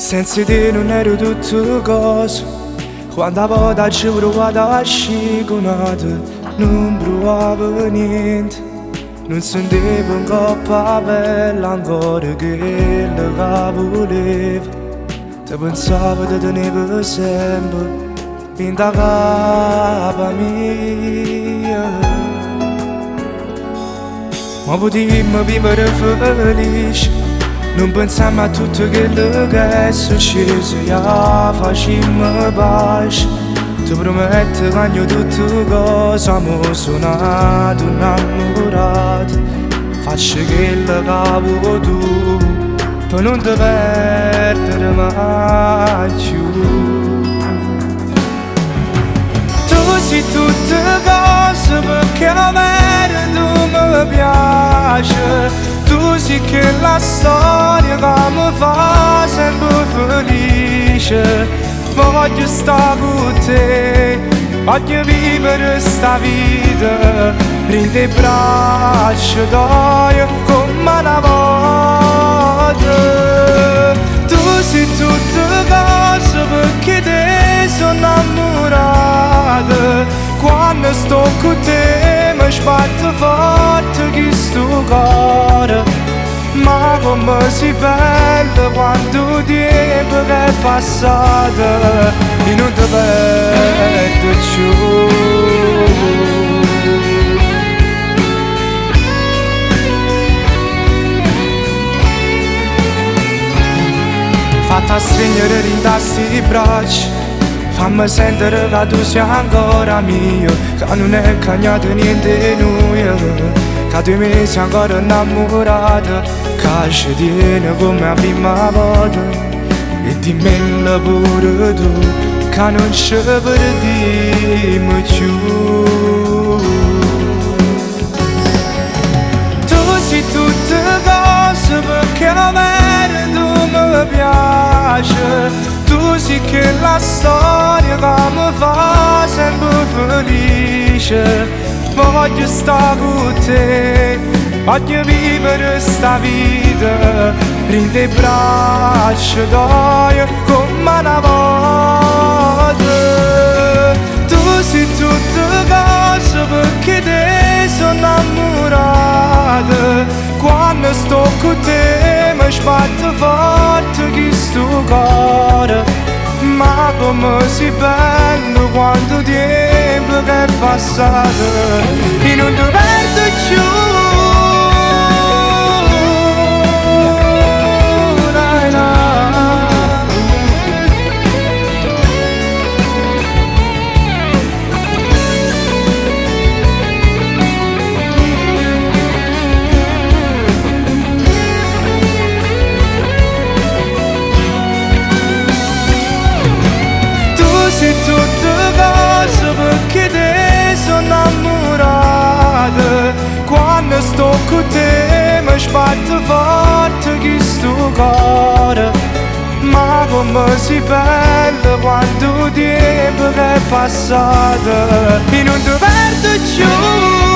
Senza te non ero tutto cosa. Quando a volte ci provavo a sciconare, non provavo niente. Non sentivo un coppa bella ancora che la volevo. Te pensavo te tenevo sempre in da capa mia. Ma potremmo vivere felici, non pensiamo a tutto quello che è successo. Ja, facciamo pace. Ti prometto che ogni tutto cosa mo sono innamorato. Faccio quello che vuoi tu per non ti perdere mai più. Tu sei tutte cose perché a me tu mi piace. Tu sei che la storia che mi fa sempre felice. Voglio stare con te, voglio vivere sta vita in te braccia d'oio come una volta. Tu sei tutte cose perché te sono innamorata. Quando sto con te mi sbatte forte questo cuore. Ma come si bella quanto tempo che è passato e non ti perdo più. Fatta stringere in tasti braccia, fammi sentire che tu sei ancora mio, che non è cambiato niente di noi. Che tu mi sei ancora innamorata, che ci tieni come la prima volta. E dimmelo pure tu, che non ci perdiamo più. Tu sei tutte cose perché a me tu mi piace. Tu sei che la storia che mi fa sempre felice. Voglio stare con te, voglio vivere sta vita in te braccia d'oio come una volta. Tu sei tutte cose perché te sono innamorata. Quando sto con te mi sbatte forte questo cuore. Ma come si bello quanto tempo che è passato e non ti perdo più. Dai, sei tutte cose perché te sono innamorata. Quando sto con te mi sbatte forte questo cuore. Ma come si bella quanto tempo che è passato e non ti perdo più.